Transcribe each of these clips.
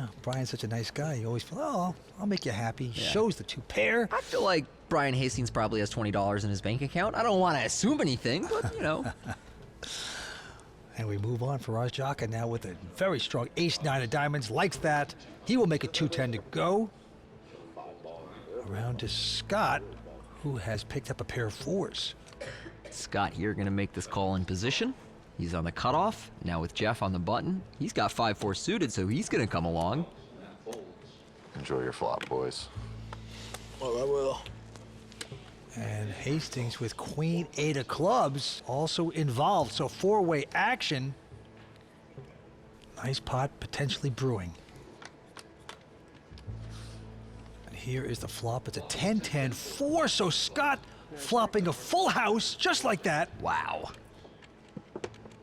Yeah, Brian's such a nice guy. He always feels, oh, I'll make you happy. Yeah. Shows the two pair. I feel like Brian Hastings probably has $20 in his bank account. I don't want to assume anything, but, you know. And we move on. Faraz Jaka now with a very strong ace-9 of diamonds. Likes that. He will make it 2-10 to go. Around to Scott, who has picked up a pair of 4s. Scott here going to make this call in position. He's on the cutoff. Now with Jeff on the button. He's got 5-4 suited, so he's going to come along. Enjoy your flop, boys. Well, I will. And Hastings with Queen 8 of clubs also involved. So 4-way action. Nice pot potentially brewing. And here is the flop. It's a 10-10-4. So Scott flopping a full house just like that. Wow.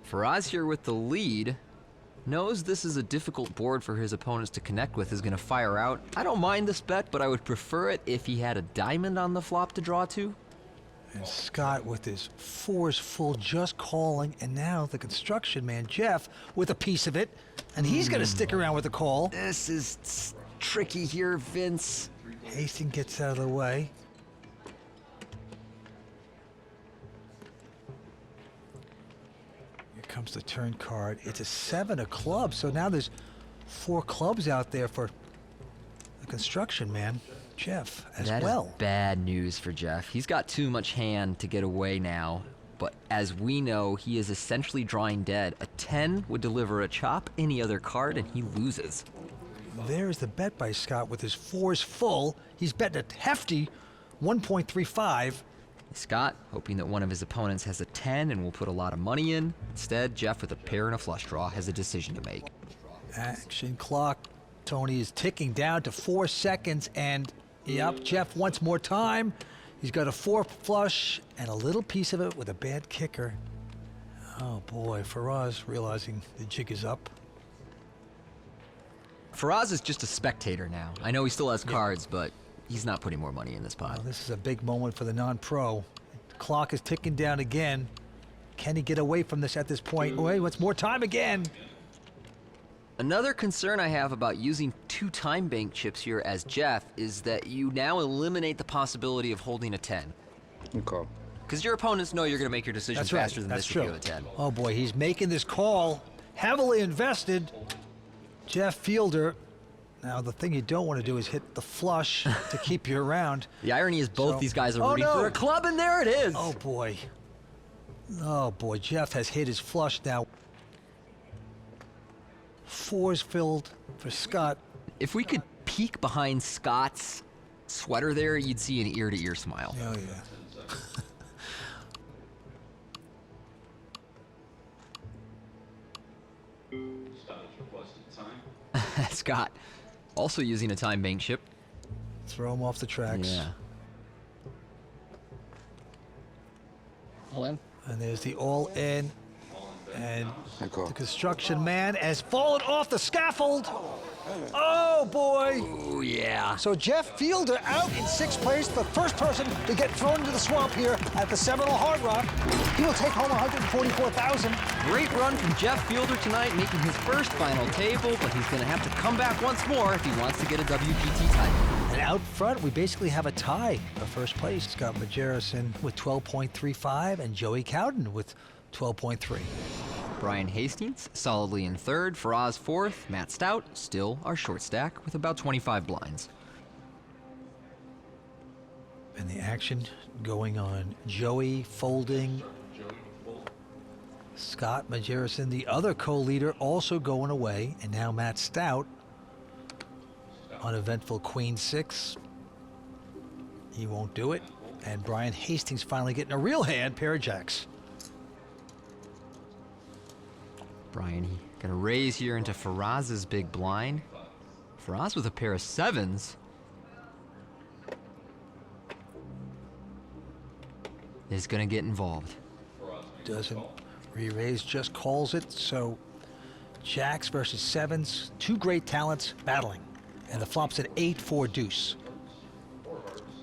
Faraz here with the lead. Knows this is a difficult board for his opponents to connect with, is going to fire out. I don't mind this bet, but I would prefer it if he had a diamond on the flop to draw to. And Scott with his 4s full just calling, and now the construction man, Jeff, with a piece of it, and he's going to stick around with the call. This is tricky here, Vince. Hastings gets out of the way. Comes the turn card. It's a 7 of clubs, so now there's 4 clubs out there for the construction man, Jeff, as well. That is bad news for Jeff. He's got too much hand to get away now, but as we know, he is essentially drawing dead. A 10 would deliver a chop any other card, and he loses. There's the bet by Scott with his 4s full. He's betting a hefty 1.35. Scott, hoping that one of his opponents has a 10 and will put a lot of money in. Instead, Jeff with a pair and a flush draw has a decision to make. Action clock, Tony, is ticking down to 4 seconds, and yep, Jeff wants more time. He's got a 4 flush and a little piece of it with a bad kicker. Oh boy, Faraz realizing the jig is up. Faraz is just a spectator now. I know he still has cards, but he's not putting more money in this pot. Well, this is a big moment for the non-pro. The clock is ticking down again. Can he get away from this at this point? Oh, he wants more time again. Another concern I have about using 2 time bank chips here as Jeff is that you now eliminate the possibility of holding a 10. Okay. Because your opponents know you're going to make your decision That's faster right. than That's this true. if you have a 10. Oh boy, he's making this call. Heavily invested. Jeff Fielder. Now, the thing you don't want to do is hit the flush to keep you around. The irony is both So- these guys are Oh, rooting no. for a club, and there it is. Oh boy. Oh boy, Jeff has hit his flush now. 4s filled for Scott. If we could peek behind Scott's sweater there, you'd see an ear-to-ear smile. Oh yeah. Scott, also using a time bank chip. Throw him off the tracks. Yeah. All in. And there's the all-in. And Okay. the construction man has fallen off the scaffold. Oh boy. Oh, yeah. So Jeff Fielder out in 6th place, the first person to get thrown into the swamp here at the Seminole Hard Rock. He will take home $144,000. Great run from Jeff Fielder tonight, making his first final table, but he's going to have to come back once more if he wants to get a WPT title. And out front, we basically have a tie for first place. Scott Majerison with 12.35 and Joey Cowden with 12.3. Brian Hastings solidly in 3rd, Faraz 4th, Matt Stout still our short stack with about 25 blinds. And the action going on. Joey folding. Scott Majerison, the other co-leader, also going away. And now Matt Stout, uneventful Queen 6. He won't do it. And Brian Hastings finally getting a real hand, pair of jacks. Brian gonna raise here into Faraz's big blind. Faraz with a pair of 7s. Is gonna get involved. Doesn't re-raise, just calls it. So jacks versus 7s, 2 great talents battling. And the flop's at 8-4 deuce.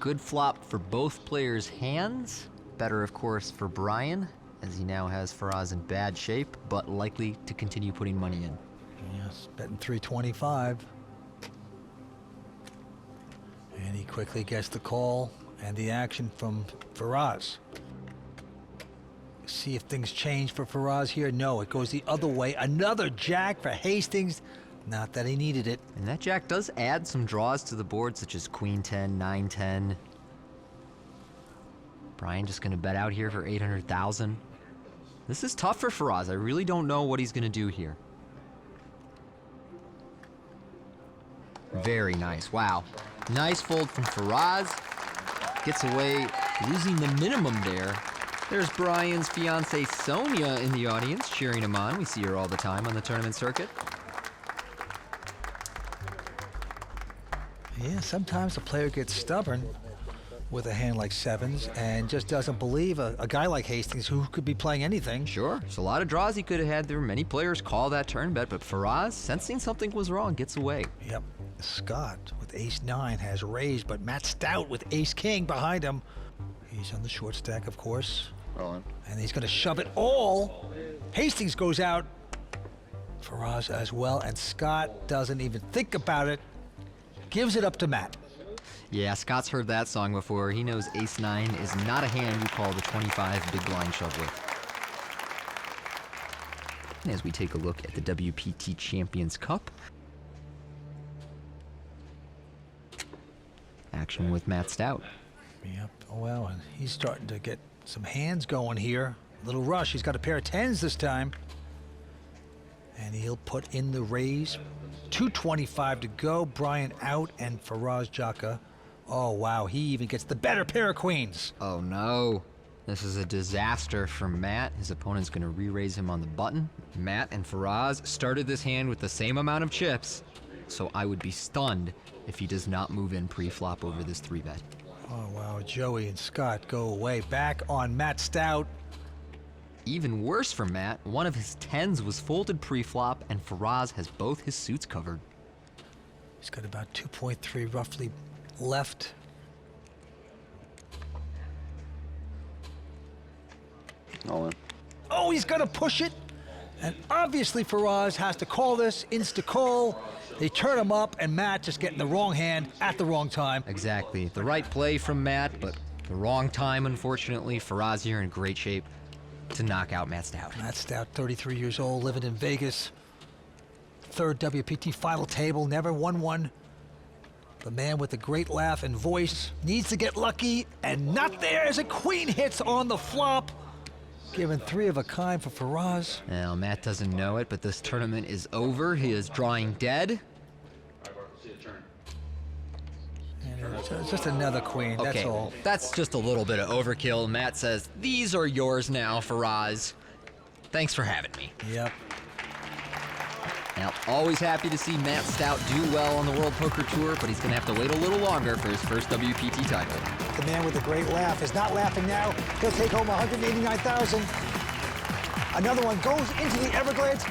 Good flop for both players' hands. Better, of course, for Brian, as he now has Faraz in bad shape, but likely to continue putting money in. Yes, betting 325. And he quickly gets the call and the action from Faraz. See if things change for Faraz here. No, it goes the other way. Another jack for Hastings. Not that he needed it. And that jack does add some draws to the board, such as queen 10, 9, 10. Brian just gonna bet out here for 800,000. This is tough for Faraz. I really don't know what he's gonna do here. Very nice, wow. Nice fold from Faraz. Gets away, losing the minimum there. There's Brian's fiancée Sonia in the audience cheering him on. We see her all the time on the tournament circuit. Yeah, sometimes a player gets stubborn with a hand like sevens and just doesn't believe a guy like Hastings who could be playing anything. Sure, there's a lot of draws he could have had there. Many players call that turn bet, but Faraz, sensing something was wrong, gets away. Yep. Scott with ace-9 has raised, but Matt Stout with ace-king behind him. He's on the short stack, of course. All in. And he's going to shove it all. Hastings goes out. Faraz as well, and Scott doesn't even think about it. Gives it up to Matt. Yeah, Scott's heard that song before. He knows ace-9 is not a hand you call the 25 big blind shove with. And as we take a look at the WPT Champions Cup, action with Matt Stout. Yep, oh well, and he's starting to get some hands going here. A little rush, he's got a pair of 10s this time. And he'll put in the raise. 225 to go, Brian out, and Faraz Jaka. Oh wow, he even gets the better pair of queens. Oh no, this is a disaster for Matt. His opponent's gonna re-raise him on the button. Matt and Faraz started this hand with the same amount of chips, so I would be stunned if he does not move in pre-flop over this 3-bet. Oh wow, Joey and Scott go away. Back on Matt Stout. Even worse for Matt, one of his 10s was folded pre-flop, and Faraz has both his suits covered. He's got about 2.3 roughly left. All in. Oh, he's gonna push it. And obviously Faraz has to call this, insta-call. They turn him up, and Matt just getting the wrong hand at the wrong time. Exactly. The right play from Matt, but the wrong time, unfortunately. Faraz here in great shape to knock out Matt Stout. Matt Stout, 33 years old, living in Vegas. Third WPT final table, never won one. The man with the great laugh and voice needs to get lucky, and not there as a queen hits on the flop. Given 3 of a kind for Faraz. Now, Matt doesn't know it, but this tournament is over. He is drawing dead. And it's just another queen, that's Okay, all. that's just a little bit of overkill. Matt says, these are yours now, Faraz. Thanks for having me. Yep. Now, always happy to see Matt Stout do well on the World Poker Tour, but he's going to have to wait a little longer for his first WPT title. The man with the great laugh is not laughing now. He'll take home $189,000. Another one goes into the Everglades.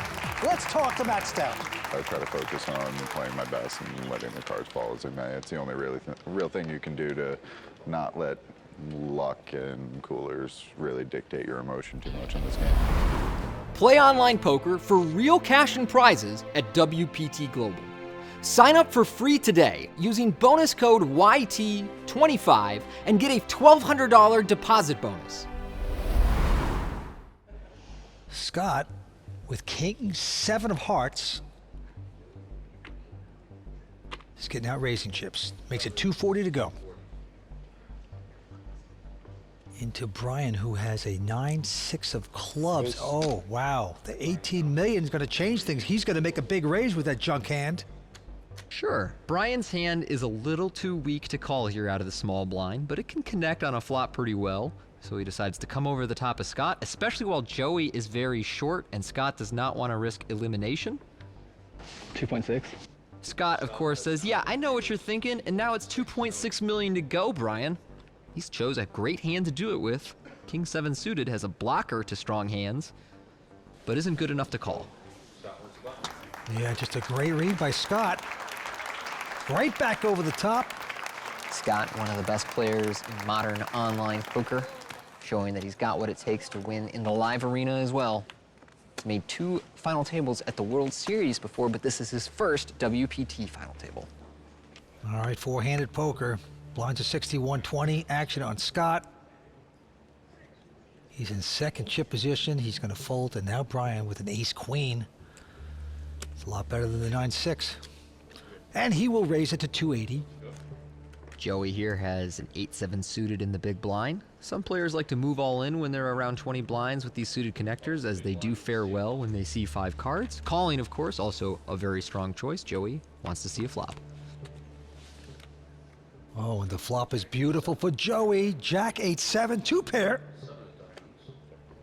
Let's talk to Matt Stout. I try to focus on playing my best and letting the cards fall as they may. It's the only real thing you can do to not let luck and coolers really dictate your emotion too much in this game. Play online poker for real cash and prizes at WPT Global. Sign up for free today using bonus code YT25 and get a $1,200 deposit bonus. Scott with king 7 of hearts. He's getting out raising chips. Makes it 240 to go. Into Brian, who has a 9-6 of clubs. Oh, wow. The 18 million is going to change things. He's going to make a big raise with that junk hand. Sure, Brian's hand is a little too weak to call here out of the small blind, but it can connect on a flop pretty well. So he decides to come over the top of Scott, especially while Joey is very short and Scott does not want to risk elimination. 2.6. Scott, of course, says, yeah, I know what you're thinking, and now it's 2.6 million to go, Brian. He's chose a great hand to do it with. King 7 suited has a blocker to strong hands, but isn't good enough to call. Yeah, just a great read by Scott. Right back over the top. Scott, one of the best players in modern online poker, showing that he's got what it takes to win in the live arena as well. He's made 2 final tables at the World Series before, but this is his first WPT final table. All right, four-handed poker. Blinds are 61-20. Action on Scott. He's in second chip position. He's going to fold, and now Brian with an ace-queen. It's a lot better than the 9-6. And he will raise it to 280. Joey here has an 8-7 suited in the big blind. Some players like to move all in when they're around 20 blinds with these suited connectors, as they do fare well when they see 5 cards. Calling, of course, also a very strong choice. Joey wants to see a flop. Oh, and the flop is beautiful for Joey. Jack 8-7, 2-pair.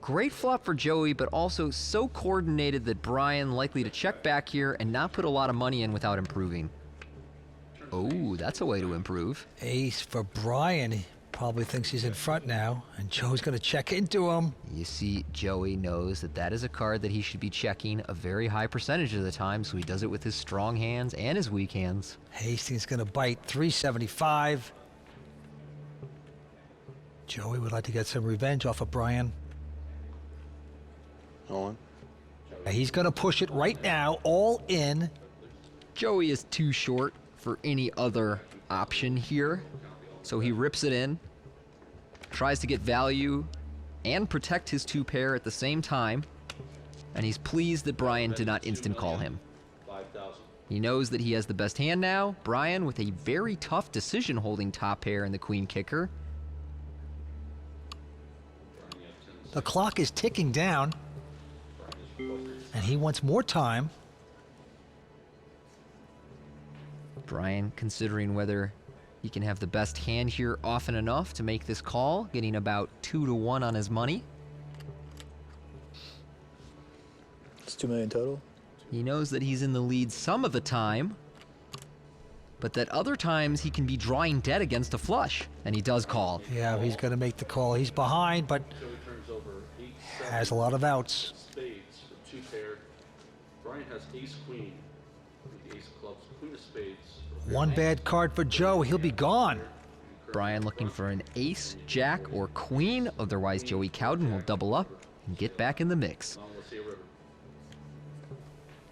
Great flop for Joey, but also so coordinated that Brian likely to check back here and not put a lot of money in without improving. Oh, that's a way to improve. Ace for Brian. He probably thinks he's in front now, and Joe's going to check into him. You see, Joey knows that that is a card that he should be checking a very high percentage of the time, so he does it with his strong hands and his weak hands. Hastings going to bite 375. Joey would like to get some revenge off of Brian. On. He's going to push it right now, all in. Joey is too short for any other option here, so he rips it in, tries to get value and protect his 2-pair at the same time, and he's pleased that Brian did not instant call him. He knows that he has the best hand now. Brian with a very tough decision holding top pair and the queen kicker. The clock is ticking down, and he wants more time. Brian considering whether he can have the best hand here often enough to make this call, getting about 2-1 on his money. It's $2 million total. He knows that he's in the lead some of the time, but that other times he can be drawing dead against a flush, and he does call. Yeah, he's going to make the call. He's behind, but has a lot of outs. Spades for 2-pair. Brian has ace-queen with the ace of clubs, queen of spades. One bad card for Joe. He'll be gone. Brian looking for an ace, jack, or queen. Otherwise, Joey Cowden will double up and get back in the mix.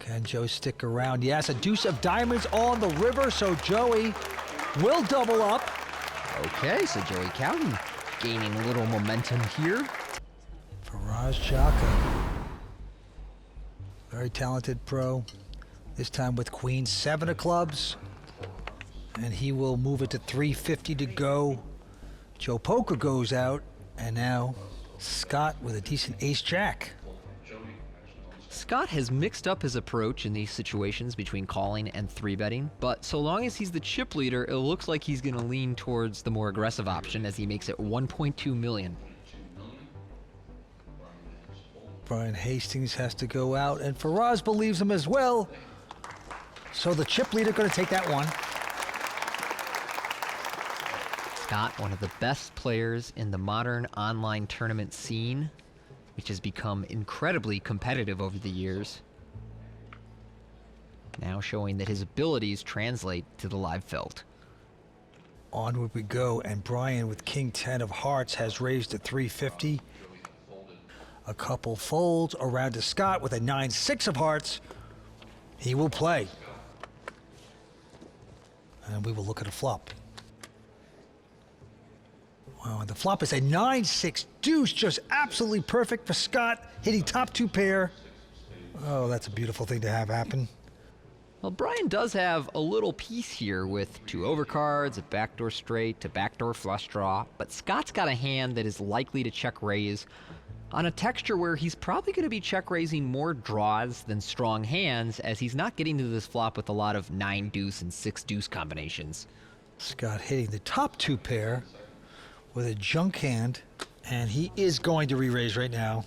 Can Joe stick around? Yes, a deuce of diamonds on the river, so Joey will double up. Okay, so Joey Cowden gaining a little momentum here. Faraz Jaka, very talented pro. This time with queen 7 of clubs, and he will move it to 350 to go. Joe Poker goes out, and now Scott with a decent ace-jack. Scott has mixed up his approach in these situations between calling and 3-betting, but so long as he's the chip leader, it looks like he's going to lean towards the more aggressive option as he makes it 1.2 million. Brian Hastings has to go out, and Faraz believes him as well. So the chip leader going to take that one. Scott, one of the best players in the modern online tournament scene, which has become incredibly competitive over the years. Now showing that his abilities translate to the live felt. Onward we go, and Brian with king 10 of hearts has raised to 350. A couple folds around to Scott with a 9-6 of hearts. He will play. And we will look at a flop. Wow, and the flop is a 9-6 deuce, just absolutely perfect for Scott, hitting top 2-pair. Oh, that's a beautiful thing to have happen. Well, Brian does have a little piece here with 2 overcards, a backdoor straight, a backdoor flush draw, but Scott's got a hand that is likely to check raise on a texture where he's probably going to be check raising more draws than strong hands, as he's not getting to this flop with a lot of 9 deuce and 6 deuce combinations. Scott hitting the top 2-pair with a junk hand, and he is going to re-raise right now.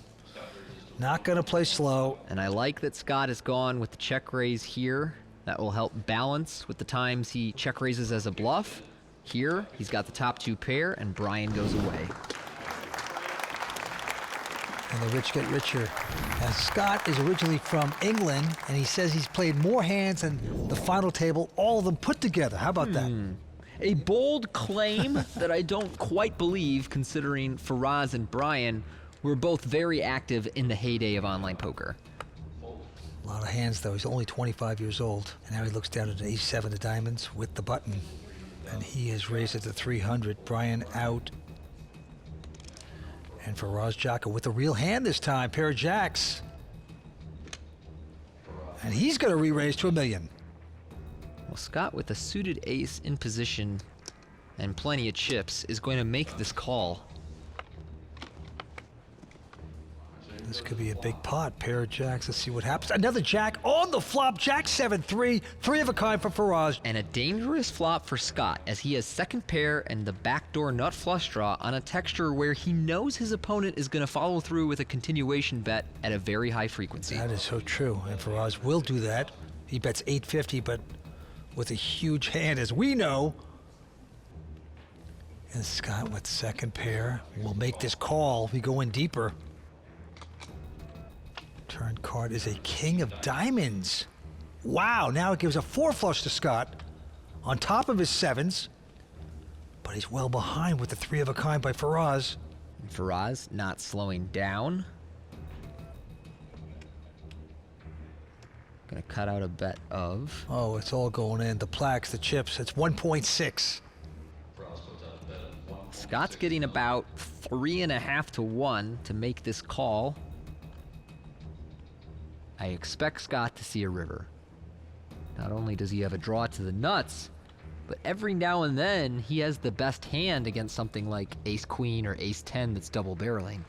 Not going to play slow. And I like that Scott has gone with the check raise here. That will help balance with the times he check raises as a bluff. Here, he's got the top 2-pair, and Brian goes away. And the rich get richer. And Scott is originally from England, and he says he's played more hands than the final table, all of them put together. How about that? A bold claim that I don't quite believe, considering Faraz and Brian were both very active in the heyday of online poker. A lot of hands, though. He's only 25 years old. And now he looks down at an ace-7 of diamonds with the button. And he has raised it to 300. Brian out. And Faraz Jaka with a real hand this time. Pair of jacks. And he's going to re-raise to $1 million. Well, Scott, with a suited ace in position and plenty of chips, is going to make this call. This could be a big pot. Pair of jacks. Let's see what happens. Another jack on the flop. Jack 7-3. 3 of a kind for Faraz. And a dangerous flop for Scott, as he has second pair and the backdoor nut flush draw on a texture where he knows his opponent is going to follow through with a continuation bet at a very high frequency. That is so true. And Faraz will do that. He bets 850, but with a huge hand, as we know. And Scott with second pair will make this call. We go in deeper. Turn card is a king of diamonds. Wow, now it gives a 4 flush to Scott on top of his 7s. But he's well behind with the 3 of a kind by Faraz. And Faraz not slowing down. Gonna cut out a bet of... Oh, it's all going in. The plaques, the chips. It's 1.6. Scott's getting about 3.5 to 1 to make this call. I expect Scott to see a river. Not only does he have a draw to the nuts, but every now and then he has the best hand against something like ace-queen or ace-10 that's double barreling.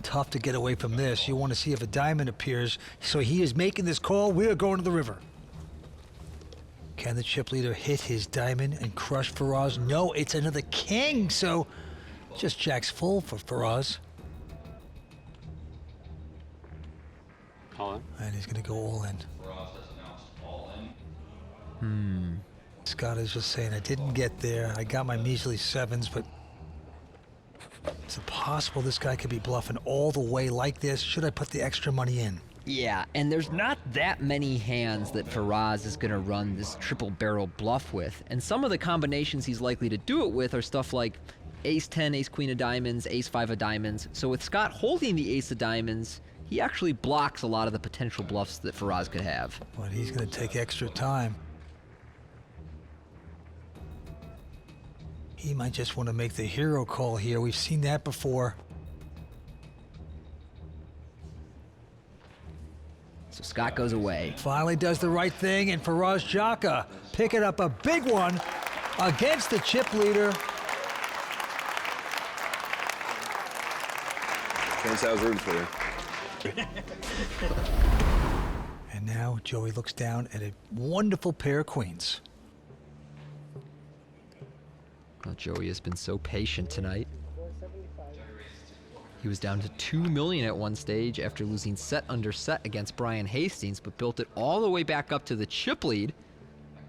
Tough to get away from this. You want to see if a diamond appears. So he is making this call. We are going to the river. Can the chip leader hit his diamond and crush Faraz? No, it's another king. So just jacks full for Faraz. All in. And he's going to go all in. Scott is just saying, I didn't get there. I got my measly 7s, but is it possible this guy could be bluffing all the way like this? Should I put the extra money in? Yeah, and there's not that many hands that Faraz is going to run this triple barrel bluff with, and some of the combinations he's likely to do it with are stuff like ace-10, ace-queen of diamonds, ace-5 of diamonds. So with Scott holding the ace of diamonds, he actually blocks a lot of the potential bluffs that Faraz could have. But he's going to take extra time. He might just want to make the hero call here. We've seen that before. So Scott goes away. Finally does the right thing, and Faraz Jaka picking up a big one against the chip leader. Can't say I was rooting for you. And now Joey looks down at a wonderful pair of queens. Well, Joey has been so patient tonight. He was down to $2 million at one stage after losing set under set against Brian Hastings, but built it all the way back up to the chip lead.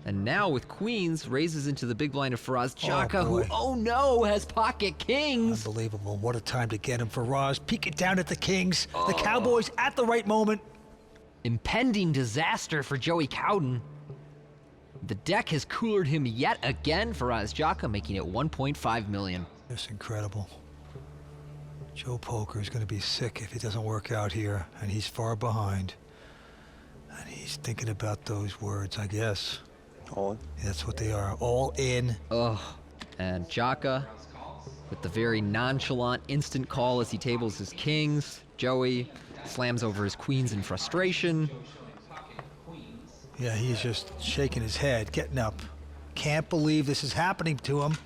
And now with queens, raises into the big blind of Faraz Jaka, who, oh no, has pocket kings. Unbelievable. What a time to get him. Faraz peeking down at the kings. The Cowboys at the right moment. Impending disaster for Joey COUDEN. The deck has coolered him yet again. Faraz Jaka making it $1.5 million. Just incredible. Joe Poker is going to be sick if it doesn't work out here, and he's far behind. And he's thinking about those words, I guess. All in. That's what they are. All in. Ugh. And Jaka with the very nonchalant instant call as he tables his kings. Joey slams over his queens in frustration. Yeah, he's just shaking his head, getting up. Can't believe this is happening to him.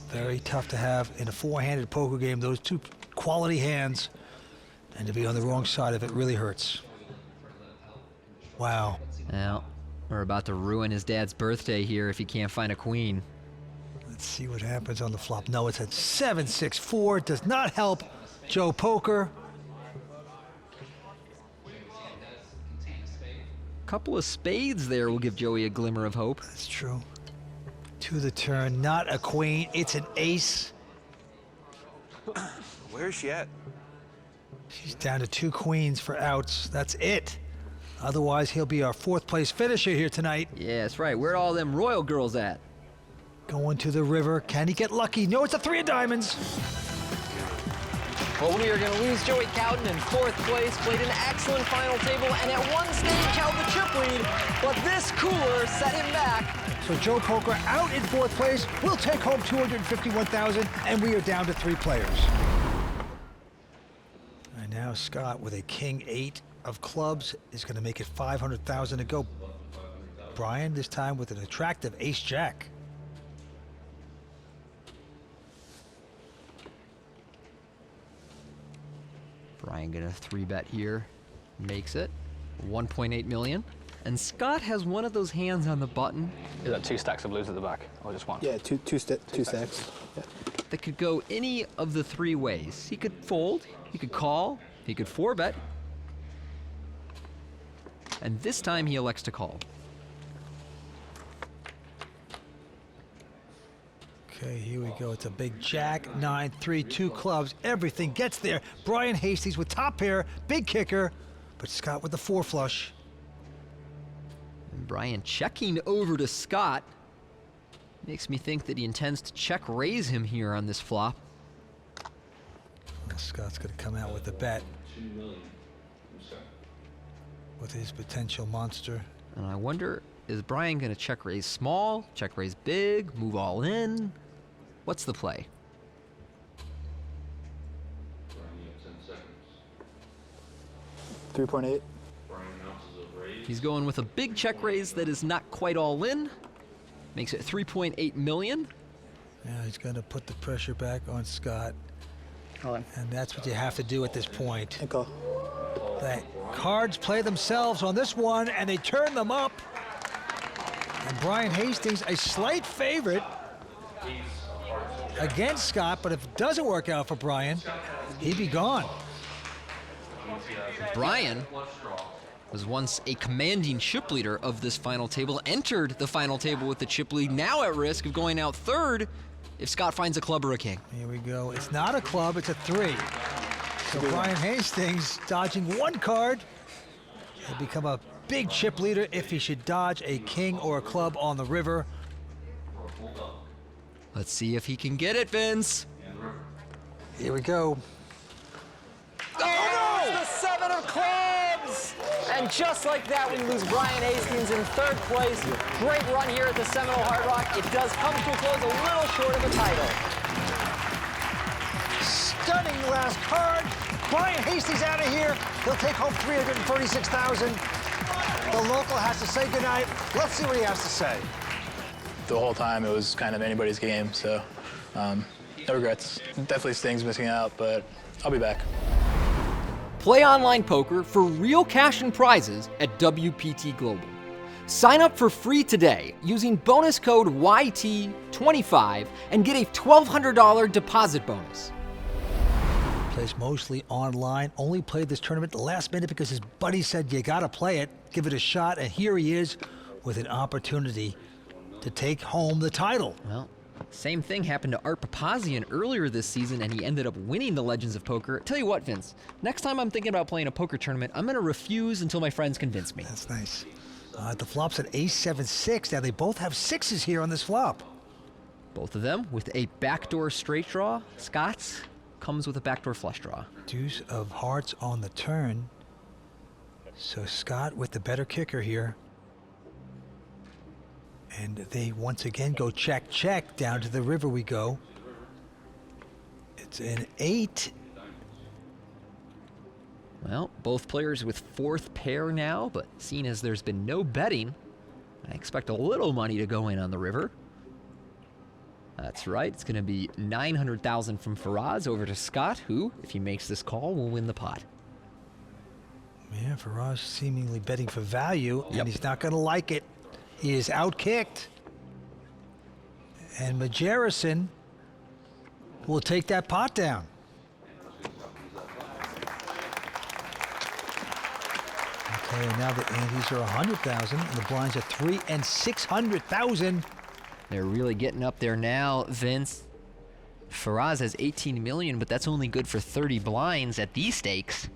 Very tough to have in a four-handed poker game, those two quality hands, and to be on the wrong side of it really hurts. Wow. Well, we're about to ruin his dad's birthday here if he can't find a queen. Let's see what happens on the flop. No, it's at 7-6-4. Does not help Joe Poker. Couple of spades there will give Joey a glimmer of hope. That's true. To the turn, not a queen, it's an ace. Where's she at? She's down to 2 queens for outs. That's it. Otherwise, he'll be our 4th place finisher here tonight. Yeah, that's right. Where are all them royal girls at? Going to the river. Can he get lucky? No, it's a 3 of diamonds. Well, we are going to lose Joey Cowden in 4th place. Played an excellent final table and at one stage held the chip lead, but this cooler set him back. So Joe Poker out in 4th place. We'll take home $251,000, and we are down to 3 players. And now Scott with a king 8 of clubs is going to make it $500,000 to go. Brian this time with an attractive ace jack. Brian gonna 3-bet here, makes it 1.8 million. And Scott has one of those hands on the button Is that 2 stacks of blues at the back, or just one? Yeah, two stacks. Yeah. that could go any of the 3 ways. He could fold, he could call, he could 4-bet. And this time he elects to call. Okay, here we go. It's a big jack, 9, 3, 2 clubs. Everything gets there. Brian Hastings with top pair, big kicker, but Scott with the 4 flush. And Brian checking over to Scott. Makes me think that he intends to check raise him here on this flop. Well, Scott's going to come out with the bet with his potential monster. And I wonder, is Brian gonna check raise small, check raise big, move all in? What's the play? Brian, you have 10 seconds. 3.8. Brian announces a raise. He's going with a big check raise that is not quite all in. Makes it 3.8 million. Yeah, he's going to put the pressure back on Scott. All in. And that's what you have to do at this point. And call. The cards play themselves on this one, and they turn them up. And Brian Hastings, a slight favorite against Scott, but if it doesn't work out for Brian, he'd be gone. Brian was once a commanding chip leader of this final table, entered the final table with the chip lead, now at risk of going out 3rd if Scott finds a club or a king. Here we go. It's not a club, it's a 3. So Brian Hastings dodging 1 card. He'll become a big chip leader if he should dodge a king or a club on the river. Let's see if he can get it, Vince. Here we go. Oh, no! The 7 of clubs! And just like that, we lose Brian Hastings in 3rd place. Great run here at the Seminole Hard Rock. It does come to a close a little short of a title. Stunning last card. Brian Hastings out of here. He'll take home $336,000. The local has to say goodnight. Let's see what he has to say. The whole time it was kind of anybody's game, so no regrets. Definitely stings missing out, but I'll be back. Play online poker for real cash and prizes at WPT Global. Sign up for free today using bonus code YT25 and get a $1,200 deposit bonus. Plays mostly online. Only played this tournament the last minute because his buddy said you gotta play it, give it a shot, and here he is with an opportunity to take home the title. Well, same thing happened to Art Papazian earlier this season, and he ended up winning the Legends of Poker. Tell you what, Vince, next time I'm thinking about playing a poker tournament, I'm gonna refuse until my friends convince me. That's nice. The flop's at ace 7-6. Now they both have 6s here on this flop. Both of them with a backdoor straight draw. Scott's comes with a backdoor flush draw. Deuce of hearts on the turn. So Scott with the better kicker here. And they once again go check, check. Down to the river we go. It's an 8. Well, both players with 4th pair now, but seeing as there's been no betting, I expect a little money to go in on the river. That's right, it's going to be $900,000 from Faraz over to Scott, who, if he makes this call, will win the pot. Yeah, Faraz seemingly betting for value, Yep. and he's not going to like it. He is outkicked. And Majerison will take that pot down. Okay, and now the antes are 100,000, and the blinds are 3 and 600,000. They're really getting up there now, Vince. Faraz has 18 million, but that's only good for 30 blinds at these stakes.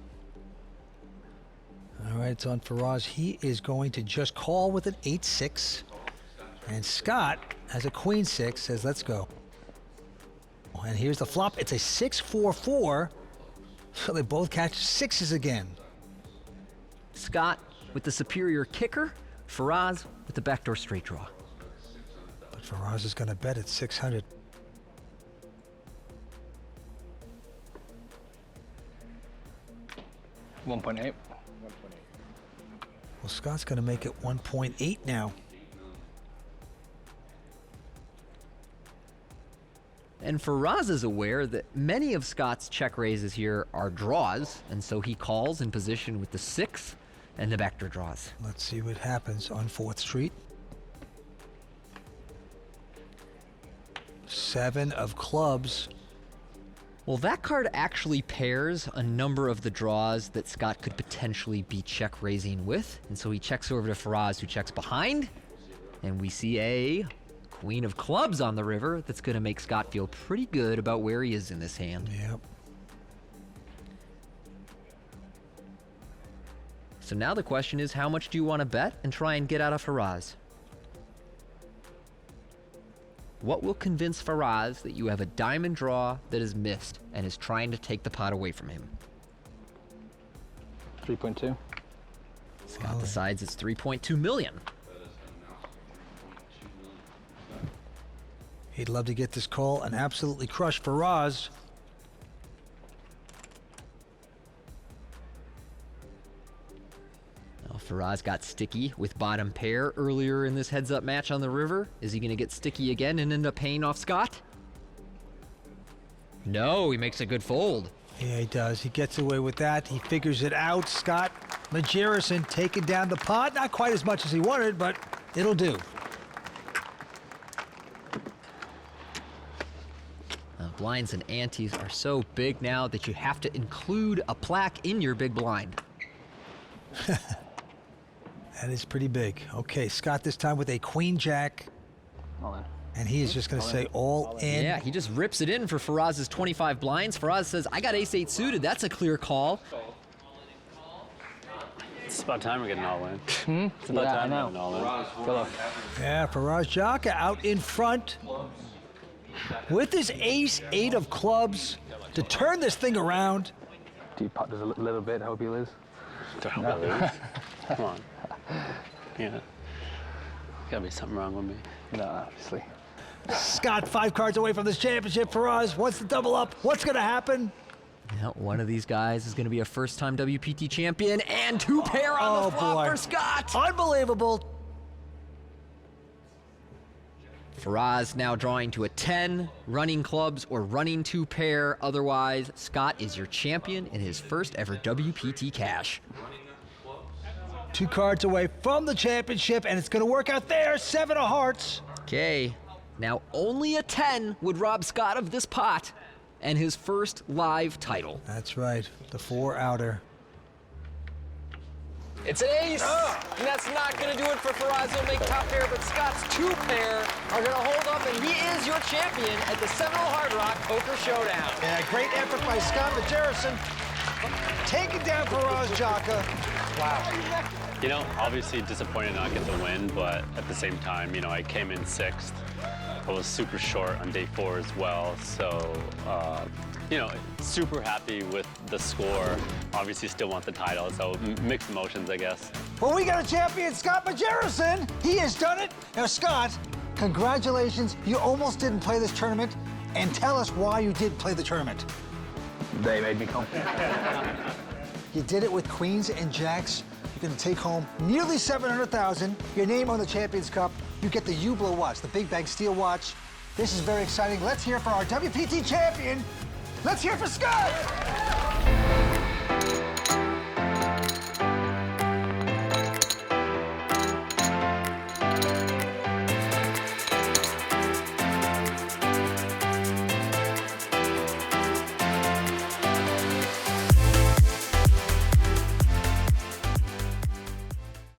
All right, it's on Faraz. He is going to just call with an 8-6. And Scott has a queen 6, says, let's go. And here's the flop. It's a 6-4-4. So they both catch sixes again. Scott with the superior kicker, Faraz with the backdoor straight draw. But Faraz is going to bet at 600. $1.8. Well, Scott's going to make it 1.8 now. And Faraz is aware that many of Scott's check raises here are draws, and so he calls in position with the 6 and the backdoor draws. Let's see what happens on 4th Street. 7 of clubs. Well, that card actually pairs a number of the draws that Scott could potentially be check raising with, and so he checks over to Faraz, who checks behind, and we see a Queen of clubs on the river that's going to make Scott feel pretty good about where he is in this hand. Yep. So now the question is, how much do you want to bet and try and get out of Faraz? What will convince Faraz that you have a diamond draw that is missed and is trying to take the pot away from him? 3.2. Scott decides it's 3.2 million. He'd love to get this call and absolutely crush Faraz. Now, Faraz got sticky with bottom pair earlier in this heads-up match on the river. Is he going to get sticky again and end up paying off Scott? No, he makes a good fold. Yeah, he does. He gets away with that. He figures it out. Scott Majerison taking down the pot. Not quite as much as he wanted, but it'll do. Blinds and antes are so big now that you have to include a plaque in your big blind. That is pretty big. Okay, Scott this time with a queen jack. All in. And he is just going to say all in. Yeah, he just rips it in for Faraz's 25 blinds. Faraz says, I got ace-8 suited. That's a clear call. It's about time we're getting all in. It's about Yeah, time I know. we're getting all in. Good luck. Yeah, Faraz Jaka out in front with his ace-8 of clubs to turn this thing around. Do you pot just a little bit? Hope you lose. Don't help me lose. Come on. Yeah. Gotta be something wrong with me. No, obviously. Scott 5 cards away from this championship. Faraz wants to double up. What's going to happen? Now, one of these guys is going to be a first-time WPT champion, and 2 pair on the flop for Scott. Unbelievable. Faraz now drawing to a 10, running clubs or running 2 pair. Otherwise, Scott is your champion in his first ever WPT cash. 2 cards away from the championship, and it's going to work out there. 7 of hearts. Okay, now only a 10 would rob Scott of this pot and his first live title. That's right, the 4 outer. It's an ace, and that's not going to do it for Faraz. He'll make top pair, but Scott's 2 pair are going to hold up, and he is your champion at the Seminole Hard Rock Poker Showdown. Yeah, great effort by Scott Majerison. Taking down Faraz Jaka. Wow. You know, obviously disappointed not get the win, but at the same time, you know, I came in 6th. I was super short on day 4 as well, so, you know, super happy with the score. Obviously still want the title, so mixed emotions, I guess. Well, we got a champion, Scott Majerison. He has done it. Now, Scott, congratulations. You almost didn't play this tournament. And tell us why you did play the tournament. They made me come. You did it with queens and jacks. You're going to take home nearly $700,000. Your name on the Champions Cup. You get the Hublot watch, the Big Bang Steel watch. This is very exciting. Let's hear for our WPT champion. Let's hear for Scott!